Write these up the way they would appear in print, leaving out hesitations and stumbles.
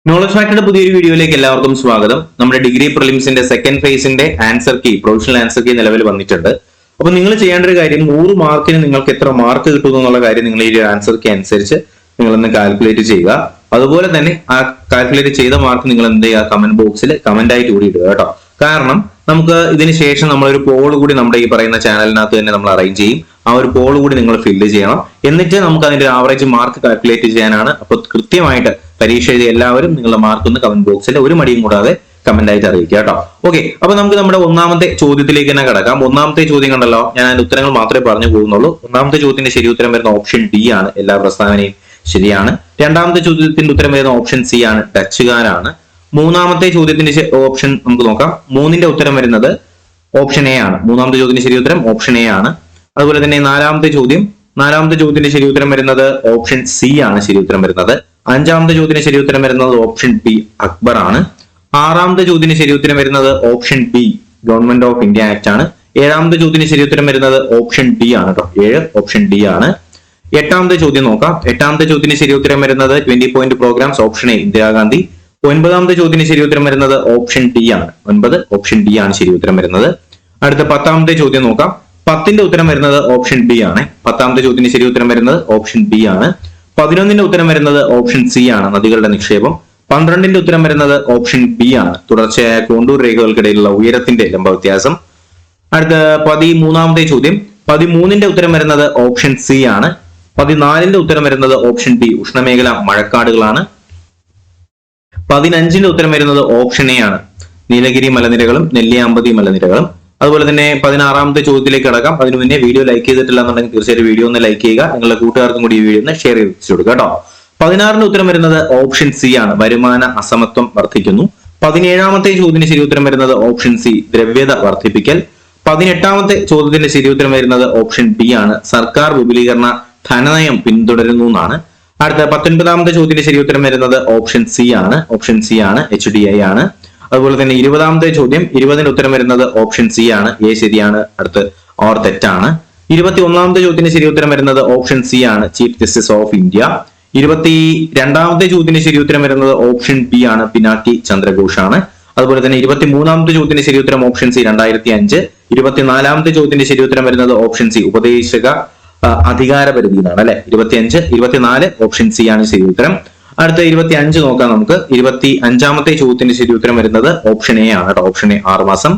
Knowledge ഫാക്ടറുടെ പുതിയൊരു വീഡിയോയിലേക്ക് എല്ലാവർക്കും സ്വാഗതം. നമ്മുടെ ഡിഗ്രി പ്രിലിംസിന്റെ സെക്കൻഡ് ഫേസിന്റെ answer key, provisional answer key നിലവിൽ വന്നിട്ടുണ്ട്. അപ്പൊ നിങ്ങൾ ചെയ്യേണ്ട ഒരു കാര്യം, 100 മാർക്കിന് നിങ്ങൾക്ക് എത്ര മാർക്ക് കിട്ടുന്നു എന്നുള്ള കാര്യം നിങ്ങൾ ഈ ആൻസർ കീ അനുസരിച്ച് നിങ്ങളൊന്ന് കാൽക്കുലേറ്റ് ചെയ്യുക. അതുപോലെ തന്നെ ആ കാൽക്കുലേറ്റ് ചെയ്ത മാർക്ക് നിങ്ങൾ എന്ത് ചെയ്യുക, കമന്റ് ബോക്സിൽ കമന്റ് ആയിട്ട് കൂടി ഇടുക കേട്ടോ. കാരണം നമുക്ക് ഇതിന് ശേഷം നമ്മളൊരു പോൾ കൂടി നമ്മുടെ ഈ പറയുന്ന ചാനലിനകത്ത് തന്നെ നമ്മൾ അറേഞ്ച് ചെയ്യും. ആ ഒരു പോൾ കൂടി നിങ്ങൾ ഫില്ല് ചെയ്യണം. എന്നിട്ട് നമുക്ക് അതിന്റെ ആവറേജ് മാർക്ക് കാൽക്കുലേറ്റ് ചെയ്യാനാണ്. അപ്പൊ കൃത്യമായിട്ട് പരീക്ഷ എഴുതിയ എല്ലാവരും നിങ്ങളുടെ മാർക്ക് ഒന്ന് കമന്റ് ബോക്സിൽ ഒരു മടിയും കൂടാതെ കമന്റ് ആയിട്ട് അറിയിക്കുക കേട്ടോ. ഓക്കെ, അപ്പൊ നമുക്ക് നമ്മുടെ ഒന്നാമത്തെ ചോദ്യത്തിലേക്ക് തന്നെ കിടക്കാം. ഒന്നാമത്തെ ചോദ്യം കണ്ടല്ലോ, ഞാൻ അതിന്റെ ഉത്തരങ്ങൾ മാത്രമേ പറഞ്ഞു പോകുന്നുള്ളൂ. ഒന്നാമത്തെ ചോദ്യത്തിന്റെ ശരി ഉത്തരം വരുന്ന ഓപ്ഷൻ ഡി ആണ്, എല്ലാ പ്രസ്താവനയും ശരിയാണ്. രണ്ടാമത്തെ ചോദ്യത്തിന്റെ ഉത്തരം വരുന്ന ഓപ്ഷൻ സി ആണ്, ഡച്ചുകാരാണ്. മൂന്നാമത്തെ ചോദ്യത്തിന്റെ ഓപ്ഷൻ നമുക്ക് നോക്കാം. മൂന്നിന്റെ ഉത്തരം വരുന്നത് ഓപ്ഷൻ എ ആണ്. മൂന്നാമത്തെ ചോദ്യത്തിന്റെ ശരി ഉത്തരം ഓപ്ഷൻ എ ആണ്. അതുപോലെ തന്നെ നാലാമത്തെ ചോദ്യത്തിന്റെ ശരി ഉത്തരം വരുന്നത് ഓപ്ഷൻ സി ആണ് ശരി ഉത്തരം വരുന്നത്. അഞ്ചാമത്തെ ചോദ്യത്തിന് ശരി ഉത്തരം വരുന്നത് ഓപ്ഷൻ ബി, അക്ബർ ആണ്. ആറാമത്തെ ചോദ്യത്തിന് ശരി ഉത്തരം വരുന്നത് option B, government of India act ആണ്. ഏഴാമത്തെ ചോദ്യത്തിന് ശരി ഉത്തരം വരുന്നത് ഓപ്ഷൻ ഡി ആണ് കേട്ടോ. 7 ഓപ്ഷൻ ഡി ആണ്. എട്ടാമത്തെ ചോദ്യം നോക്കാം. എട്ടാമത്തെ ചോദ്യത്തിന് ശരി ഉത്തരം വരുന്നത് 20 point programmes, option A, Indira Gandhi. ഒൻപതാമത്തെ ചോദ്യത്തിന് ശരി ഉത്തരം വരുന്നത് ഓപ്ഷൻ ഡി ആണ്. 9 ഓപ്ഷൻ ഡി ആണ് ശരി ഉത്തരം വരുന്നത്. അടുത്ത 10ാമത്തെ ചോദ്യം നോക്കാം. 10ന്റെ ഉത്തരം വരുന്നത് ഓപ്ഷൻ ബി ആണ്. 10ാമത്തെ ചോദ്യത്തിന് ശരി ഉത്തരം വരുന്നത് ഓപ്ഷൻ ബി ആണ്. 11ന്റെ ഉത്തരം വരുന്നത് ഓപ്ഷൻ സി ആണ്, നദികളുടെ നിക്ഷേപം. 12ന്റെ ഉത്തരം വരുന്നത് ഓപ്ഷൻ ബി ആണ്, തുടർച്ചയായ കോണ്ടൂർ രേഖകൾക്കിടയിലുള്ള ഉയരത്തിന്റെ ലംബ വ്യത്യാസം. അടുത്ത 13ാമത്തെ ചോദ്യം. 13ന്റെ ഉത്തരം വരുന്നത് ഓപ്ഷൻ സി ആണ്. 14ന്റെ ഉത്തരം വരുന്നത് ഓപ്ഷൻ ബി, ഉഷ്ണമേഖല മഴക്കാടുകളാണ്. 15ന്റെ ഉത്തരം വരുന്നത് ഓപ്ഷൻ എ ആണ്, നീലഗിരി മലനിരകളും നെല്ലിയാമ്പതി മലനിരകളും. അതുപോലെ തന്നെ 16ാമത്തെ ചോദ്യത്തിലേക്ക് കടക്കാം. അതിന് മുന്നേ വീഡിയോ ലൈക്ക് ചെയ്തിട്ടില്ല എന്നുണ്ടെങ്കിൽ തീർച്ചയായിട്ടും വീഡിയോ ഒന്ന് ലൈക്ക് ചെയ്യുക. നിങ്ങളുടെ കൂട്ടുകാർക്കും കൂടി ഈ വീഡിയോ ഒന്ന് ഷെയർ ചെയ്ത് കൊടുക്കുക കേട്ടോ. 16ന്റെ ഉത്തരം വരുന്നത് ഓപ്ഷൻ സി ആണ്, വരുമാന അസമത്വം വർദ്ധിക്കുന്നു. 17ാമത്തെ ചോദ്യത്തിന് ശരി ഉത്തരം വരുന്നത് ഓപ്ഷൻ സി, ദ്രവ്യത വർദ്ധിപ്പിക്കൽ. 18ാമത്തെ ചോദ്യത്തിന്റെ ശരി ഉത്തരം വരുന്നത് ഓപ്ഷൻ ബി ആണ്, സർക്കാർ വിപുലീകരണ ധനനയം പിന്തുടരുന്നു എന്നാണ്. അടുത്ത 19ാമത്തെ ചോദ്യത്തിന്റെ ശരി ഉത്തരം വരുന്നത് ഓപ്ഷൻ സി ആണ്. ഓപ്ഷൻ സി ആണ്, HDI ആണ്. അതുപോലെ തന്നെ 20ാമത്തെ ചോദ്യം. 20ന്റെ ഉത്തരം വരുന്നത് ഓപ്ഷൻ സി ആണ്, എ ശരിയാണ്, അടുത്ത് ഓർ തെറ്റാണ്. 21ാമത്തെ ചോദ്യത്തിന് ശരി ഉത്തരം വരുന്നത് ഓപ്ഷൻ സി ആണ്, ചീഫ് ജസ്റ്റിസ് ഓഫ് ഇന്ത്യ. 22ാമത്തെ ചോദ്യത്തിന് ശരി ഉത്തരം വരുന്നത് ഓപ്ഷൻ ബി ആണ്, പിനാക്കി ചന്ദ്രഘോഷ് ആണ്. അതുപോലെ തന്നെ 23ാമത്തെ ചോദ്യത്തിന് ശരി ഉത്തരം ഓപ്ഷൻ സി, 2005. 24ാമത്തെ ചോദ്യത്തിന്റെ ശരി ഉത്തരം വരുന്നത് ഓപ്ഷൻ സി, ഉപദേശക അധികാര പരിധി എന്നാണ് അല്ലെ. 25, 24 ഓപ്ഷൻ സി ആണ് ശരി ഉത്തരം. അടുത്ത 25 നോക്കാം നമുക്ക്. 25ാമത്തെ ചോദ്യത്തിന്റെ ശരി ഉത്തരം വരുന്നത് ഓപ്ഷൻ എ ആണ് കേട്ടോ. ഓപ്ഷൻ എ, 6 മാസം.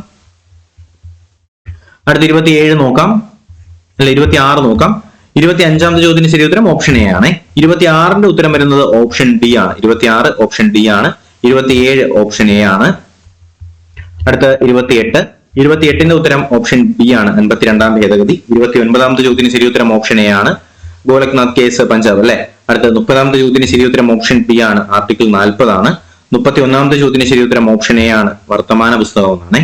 അടുത്ത 27 നോക്കാം, അല്ല 26 നോക്കാം. 25ാമത്തെ ചോദ്യത്തിന്റെ ശരി ഉത്തരം ഓപ്ഷൻ എ ആണ്. 26ന്റെ ഉത്തരം വരുന്നത് ഓപ്ഷൻ ഡി ആണ്. 26 ഓപ്ഷൻ ഡി ആണ്. 27 ഓപ്ഷൻ എ ആണ്. അടുത്ത 28ന്റെ ഉത്തരം ഓപ്ഷൻ ബി ആണ്, 52ാം ഭേദഗതി. 29ാമത്തെ ചോദ്യത്തിന് ശരി ഉത്തരം ഓപ്ഷൻ എ ആണ്, ഗോലക്നാഥ് കേസ് പഞ്ചാബ് അല്ലെ. അടുത്ത 30ാമത്തെ ചോദ്യത്തിന് ശരി ഉത്തരം ഓപ്ഷൻ ബി ആണ്, ആർട്ടിക്കിൾ 40 ആണ്. 31ാമത്തെ ചോദ്യത്തിന് ശരി ഉത്തരം ഓപ്ഷൻ എ ആണ്, വർത്തമാന പുസ്തകം എന്നാണ്.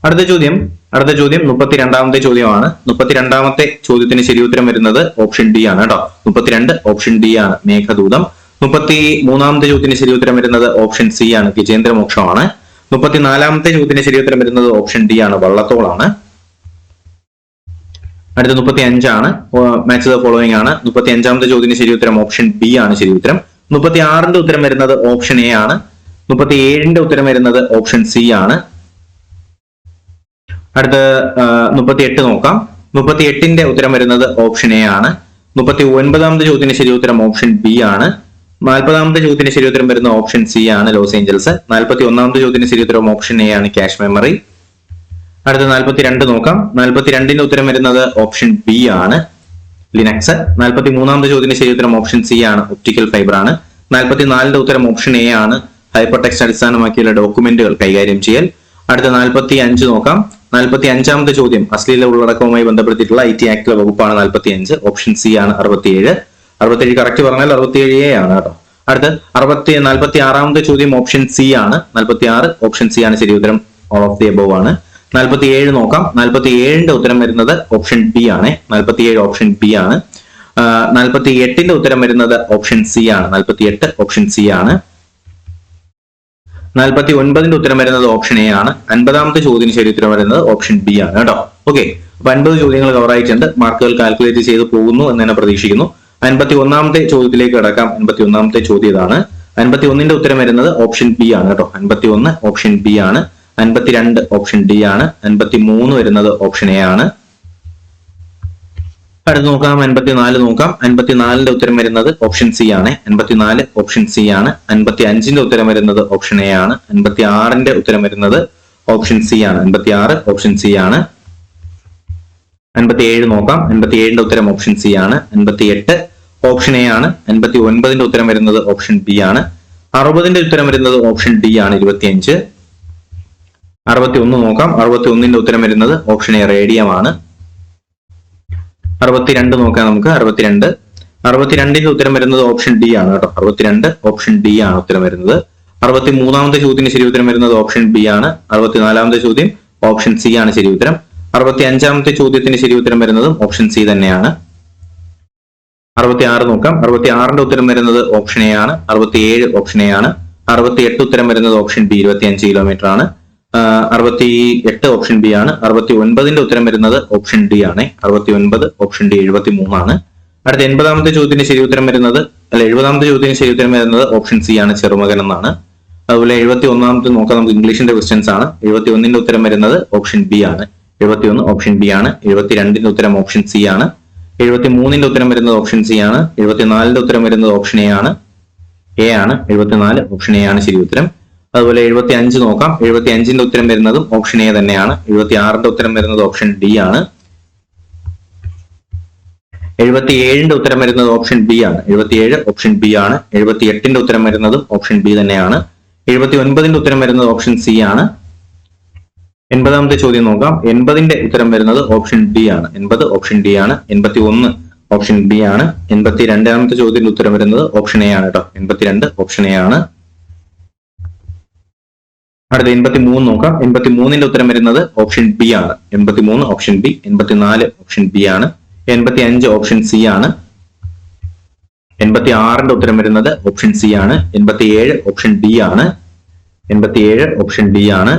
അടുത്ത ചോദ്യം 32ാമത്തെ ചോദ്യമാണ്. 32ാമത്തെ ചോദ്യത്തിന് ശരി ഉത്തരം വരുന്നത് ഓപ്ഷൻ ഡി ആണ് കേട്ടോ. 32 ഓപ്ഷൻ ഡി ആണ്, മേഘദൂതം. 33ാമത്തെ ചോദ്യത്തിന് ശരി ഉത്തരം വരുന്നത് ഓപ്ഷൻ സി ആണ്, ഗജേന്ദ്രമോക്ഷമാണ്. 34ാമത്തെ ചോദ്യത്തിന് ശരി ഉത്തരം വരുന്നത് ഓപ്ഷൻ ഡി ആണ്, വള്ളത്തോളാണ്. അടുത്ത 35 ആണ്, മാച്ച് ദ ഫോളോയിങ് ആണ്. 35ാമത്തെ ചോദ്യത്തിന് ശരി ഉത്തരം ഓപ്ഷൻ ബി ആണ് ശരി ഉത്തരം. 36ന്റെ ഉത്തരം വരുന്നത് ഓപ്ഷൻ എ ആണ്. 37ന്റെ ഉത്തരം വരുന്നത് ഓപ്ഷൻ സി ആണ്. അടുത്ത 38 നോക്കാം. 38ന്റെ ഉത്തരം വരുന്നത് ഓപ്ഷൻ എ ആണ്. 39ാമത്തെ ചോദ്യത്തിന് ശരി ഉത്തരം ഓപ്ഷൻ ബി ആണ്. 40ാമത്തെ ചോദ്യത്തിന് ശരി ഉത്തരം വരുന്ന ഓപ്ഷൻ സി ആണ്, ലോസ് ഏഞ്ചൽസ്. 41ാമത്തെ ചോദ്യത്തിന് ശരി ഉത്തരം ഓപ്ഷൻ എ ആണ്, ക്യാഷ് മെമ്മറി. അടുത്ത 42 നോക്കാം. 42ന്റെ ഉത്തരം വരുന്നത് ഓപ്ഷൻ ബി ആണ്, ലിനക്സ്. 43ാമത്തെ ചോദ്യത്തിന് ശരി ഉത്തരം ഓപ്ഷൻ സി ആണ്, ഒപ്റ്റിക്കൽ ഫൈബർ ആണ്. 44ന്റെ ഉത്തരം ഓപ്ഷൻ എ ആണ്, ഹൈപ്പർ ടെക്സ്റ്റ് അടിസ്ഥാനമാക്കിയുള്ള ഡോക്യുമെന്റുകൾ കൈകാര്യം ചെയ്യൽ. അടുത്ത 45 നോക്കാം. 45ാമത്തെ ചോദ്യം അശ്ലീല ഉള്ളടക്കവുമായി ബന്ധപ്പെടുത്തിയിട്ടുള്ള IT ആക്ടിലെ വകുപ്പാണ് 45. ഓപ്ഷൻ സി ആണ്, 67. 67 കറക്റ്റ് പറഞ്ഞാൽ 67A ആണ് കേട്ടോ. അടുത്ത 46ാമത്തെ ചോദ്യം ഓപ്ഷൻ സി ആണ്, 46 ഓപ്ഷൻ സി ആണ് ശരി ഉത്തരം, ഓൾ ഓഫ് ദി അബവ് ആണ്. 47 നോക്കാം. 47ന്റെ ഉത്തരം വരുന്നത് ഓപ്ഷൻ ബി ആണ്, 47 ഓപ്ഷൻ ബി ആണ്. 48ന്റെ ഉത്തരം വരുന്നത് ഓപ്ഷൻ സി ആണ്, 48 ഓപ്ഷൻ സി ആണ്. 49ന്റെ ഉത്തരം വരുന്നത് ഓപ്ഷൻ എ ആണ്. 50ാമത്തെ ചോദ്യത്തിന് ശരി ഉത്തരം വരുന്നത് ഓപ്ഷൻ ബി ആണ് കേട്ടോ. ഓക്കെ, അപ്പൊ 50 ചോദ്യങ്ങൾ കവർ ആയിട്ടുണ്ട്. മാർക്കുകൾ കാൽക്കുലേറ്റ് ചെയ്ത് പോകുന്നു എന്ന് തന്നെ പ്രതീക്ഷിക്കുന്നു. 51ാമത്തെ ചോദ്യത്തിലേക്ക് കടക്കാം. 51ാമത്തെ ചോദ്യം ഇതാണ്. 51ന്റെ ഉത്തരം വരുന്നത് ഓപ്ഷൻ ബി ആണ് കേട്ടോ. 51 ഓപ്ഷൻ ബി ആണ്. 52 ഓപ്ഷൻ ഡി ആണ്. 53 വരുന്നത് ഓപ്ഷൻ എ ആണ്. അടുത്ത് നോക്കാം, 54 നോക്കാം. 54ന്റെ ഉത്തരം വരുന്നത് ഓപ്ഷൻ സി ആണ്. 54 ഓപ്ഷൻ സി ആണ്. 55ന്റെ ഉത്തരം വരുന്നത് ഓപ്ഷൻ എ ആണ്. 56ന്റെ ഉത്തരം വരുന്നത് ഓപ്ഷൻ സി ആണ്. 56 ഓപ്ഷൻ സി ആണ്. 57 നോക്കാം. 57ന്റെ ഉത്തരം ഓപ്ഷൻ സി ആണ്. 58 ഓപ്ഷൻ എ ആണ്. 59ന്റെ ഉത്തരം വരുന്നത് ഓപ്ഷൻ ബി ആണ്. 60ന്റെ ഉത്തരം വരുന്നത് ഓപ്ഷൻ ഡി ആണ്. 25. 61 നോക്കാം. 61ന്റെ ഉത്തരം വരുന്നത് ഓപ്ഷൻ എ റേഡിയം ആണ്. 62 നോക്കാം നമുക്ക്. 62ന്റെ ഉത്തരം വരുന്നത് ഓപ്ഷൻ ഡി ആണ് കേട്ടോ. 62 ഓപ്ഷൻ ഡി ആണ് ഉത്തരം വരുന്നത്. 63ാമത്തെ ചോദ്യത്തിന് ശരി ഉത്തരം വരുന്നത് ഓപ്ഷൻ ബി ആണ്. 64ാമത്തെ ചോദ്യം ഓപ്ഷൻ സി ആണ് ശരി ഉത്തരം. 65ാമത്തെ ചോദ്യത്തിന് ശരി ഉത്തരം വരുന്നതും ഓപ്ഷൻ സി തന്നെയാണ്. 66 നോക്കാം. 66ന്റെ ഉത്തരം വരുന്നത് ഓപ്ഷൻ എ ആണ്. 67 ഓപ്ഷൻ എ ആണ്. 68 ഉത്തരം വരുന്നത് ഓപ്ഷൻ ബി 25 കിലോമീറ്റർ ആണ്. 68 ഓപ്ഷൻ ബി ആണ്. 69ന്റെ ഉത്തരം വരുന്നത് ഓപ്ഷൻ ഡി ആണ്. 69 ഓപ്ഷൻ ഡി 73 ആണ്. അടുത്ത 80ാമത്തെ ചോദ്യത്തിന് ശരി ഉത്തരം വരുന്നത് 70ാമത്തെ ചോദ്യത്തിന് ശരി ഉത്തരം വരുന്നത് ഓപ്ഷൻ സി ആണ്, ചെറുമകൻ എന്നാണ്. അതുപോലെ 71ാമത്തെ നോക്കാം നമുക്ക്. ഇംഗ്ലീഷിന്റെ ക്വസ്റ്റ്യൻസ് ആണ്. 71ന്റെ ഉത്തരം വരുന്നത് ഓപ്ഷൻ ബി ആണ്. 71 ഓപ്ഷൻ ബി ആണ്. 72ന്റെ ഉത്തരം ഓപ്ഷൻ സി ആണ്. 73ന്റെ ഉത്തരം വരുന്നത് ഓപ്ഷൻ സി ആണ്. 74ന്റെ ഉത്തരം വരുന്നത് ഓപ്ഷൻ എ ആണ്. 74 ഓപ്ഷൻ എ ആണ് ശരി ഉത്തരം. അതുപോലെ 75 നോക്കാം. 75ന്റെ ഉത്തരം വരുന്നതും ഓപ്ഷൻ എ തന്നെയാണ്. 76ന്റെ ഉത്തരം വരുന്നത് ഓപ്ഷൻ ഡി ആണ്. 77ന്റെ ഉത്തരം വരുന്നത് ഓപ്ഷൻ ബി ആണ്. 77 ഓപ്ഷൻ ബി ആണ്. 78ന്റെ ഉത്തരം വരുന്നതും ഓപ്ഷൻ ബി തന്നെയാണ്. 79ന്റെ ഉത്തരം വരുന്നത് ഓപ്ഷൻ സി ആണ്. 80ാമത്തെ ചോദ്യം നോക്കാം. 80ന്റെ ഉത്തരം വരുന്നത് ഓപ്ഷൻ ഡി ആണ്. 80 ഓപ്ഷൻ ഡി ആണ്. 81 ഓപ്ഷൻ ബി ആണ്. 82ാമത്തെ ചോദ്യത്തിന്റെ ഉത്തരം വരുന്നത് ഓപ്ഷൻ എ ആണ് കേട്ടോ. 82 ഓപ്ഷൻ എ ആണ്. അടുത്ത 83 നോക്കാം. 83ന്റെ ഉത്തരം വരുന്നത് ഓപ്ഷൻ ബി ആണ്. 83 ഓപ്ഷൻ ബി. 84 ഓപ്ഷൻ ബി ആണ്. 85 ഓപ്ഷൻ സി ആണ്. 86ന്റെ ഉത്തരം വരുന്നത് ഓപ്ഷൻ സി ആണ്. 87 ഓപ്ഷൻ ഡി ആണ്. 87 ഓപ്ഷൻ ഡി ആണ്.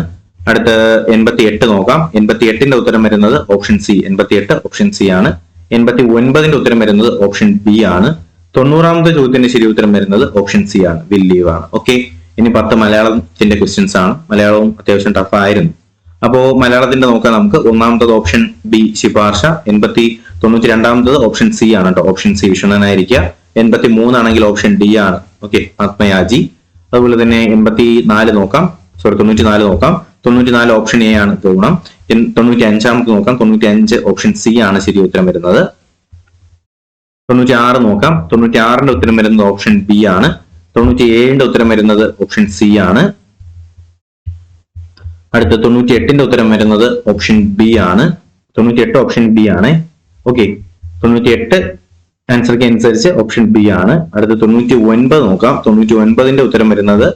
അടുത്ത 88 നോക്കാം. 88ന്റെ ഉത്തരം വരുന്നത് ഓപ്ഷൻ സി. 88 ഓപ്ഷൻ സി ആണ്. 89ന്റെ ഉത്തരം വരുന്നത് ഓപ്ഷൻ ബി ആണ്. 90ാമത്തെ ചോദ്യത്തിന്റെ ശരി ഉത്തരം വരുന്നത് ഓപ്ഷൻ സി ആണ്, വിൽ ലീവ് ആണ്. ഓക്കെ, ഇനി 10 മലയാളത്തിന്റെ ക്വസ്റ്റ്യൻസ് ആണ്. മലയാളവും അത്യാവശ്യം ടഫ് ആയിരുന്നു. അപ്പോ മലയാളത്തിന്റെ നോക്കാം നമുക്ക്. ഒന്നാമത്തത് ഓപ്ഷൻ ബി ശിപാർശ. 92ാമത്തത് ഓപ്ഷൻ സി ആണ് കേട്ടോ. ഓപ്ഷൻ സി വിഷണനായിരിക്കുക. 83 ആണെങ്കിൽ ഓപ്ഷൻ ഡി ആണ്. ഓക്കെ, ആത്മയാജി. അതുപോലെ തന്നെ 94 നോക്കാം. 94 നോക്കാം. 94 ഓപ്ഷൻ എ ആണ് ഗുണം. 95ാമത് നോക്കാം. 95 ഓപ്ഷൻ സി ആണ് ശരി ഉത്തരം വരുന്നത്. 96 നോക്കാം. 96ന്റെ ഉത്തരം വരുന്നത് ഓപ്ഷൻ ബി ആണ്. 97ന്റെ ഉത്തരം വരുന്നത് ഓപ്ഷൻ സി ആണ്. അടുത്ത 98ന്റെ ഉത്തരം വരുന്നത് ഓപ്ഷൻ ബി ആണ്. 98 ഓപ്ഷൻ ബി ആണ്. ഓക്കെ, 98 ആൻസർക്ക് അനുസരിച്ച് ഓപ്ഷൻ ബി ആണ്. അടുത്ത 99 നോക്കാം. 99ന്റെ ഉത്തരം വരുന്നത്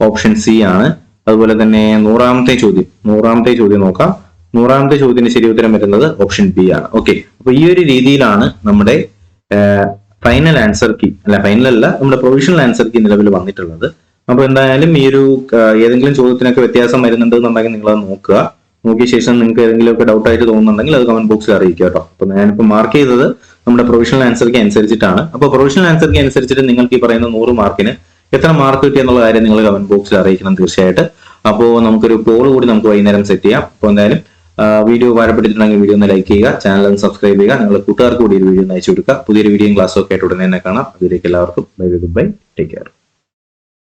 ഓപ്ഷൻ സി ആണ്. അതുപോലെ തന്നെ 100ാമത്തെ ചോദ്യം നോക്കാം. 100ാമത്തെ ചോദ്യത്തിന് ശരി ഉത്തരം വരുന്നത് ഓപ്ഷൻ ബി ആണ്. ഓക്കെ, അപ്പൊ ഈ ഒരു രീതിയിലാണ് നമ്മുടെ ഫൈനൽ ആൻസർ കീ ഫൈനൽ അല്ല, നമ്മുടെ പ്രൊവിഷണൽ ആൻസർ കീ നിലവിൽ വന്നിട്ടുള്ളത്. അപ്പൊ എന്തായാലും ഈ ഒരു ഏതെങ്കിലും ചോദ്യത്തിനൊക്കെ വ്യത്യാസം വരുന്നുണ്ടെന്നുണ്ടെങ്കിൽ നിങ്ങൾ അത് നോക്കിയ ശേഷം നിങ്ങൾക്ക് ഏതെങ്കിലുമൊക്കെ ഡൗട്ട് ആയിട്ട് തോന്നുന്നുണ്ടെങ്കിൽ അത് കമന്റ് ബോക്സിൽ അറിയിക്കുക കേട്ടോ. അപ്പൊ ഞാനിപ്പോ മാർക്ക് ചെയ്തത് നമ്മുടെ പ്രൊവിഷണൽ ആൻസർ കീ അനുസരിച്ചിട്ടാണ്. അപ്പൊ പ്രൊവിഷണൽ ആൻസർ കീ അനുസരിച്ചിട്ട് നിങ്ങൾക്ക് ഈ പറയുന്ന 100 മാർക്കിന് എത്ര മാർക്ക് കിട്ടി എന്നുള്ള കാര്യം നിങ്ങൾ കമന്റ് ബോക്സിൽ അറിയിക്കണം തീർച്ചയായിട്ടും. അപ്പോൾ നമുക്കൊരു പോൾ കൂടി നമുക്ക് വൈകുന്നേരം സെറ്റ് ചെയ്യാം. അപ്പോൾ എന്തായാലും വീഡിയോ ഉപകാരപ്പെട്ടിട്ടുണ്ടെങ്കിൽ വീഡിയോ ഒന്ന് ലൈക്ക് ചെയ്യുക, ചാനൽ ഒന്ന് സബ്സ്ക്രൈബ് ചെയ്യുക, നിങ്ങളുടെ കൂട്ടുകാർക്ക് കൂടി ഒരു വീഡിയോ ഒന്ന് അയച്ചു കൊടുക്കുക. പുതിയൊരു വീഡിയോയും ക്ലാസ്സും ഒക്കെ ആയിട്ട് ഉടനെ തന്നെ കാണാം. അതിലേക്ക് എല്ലാവർക്കും bye, good bye, take care.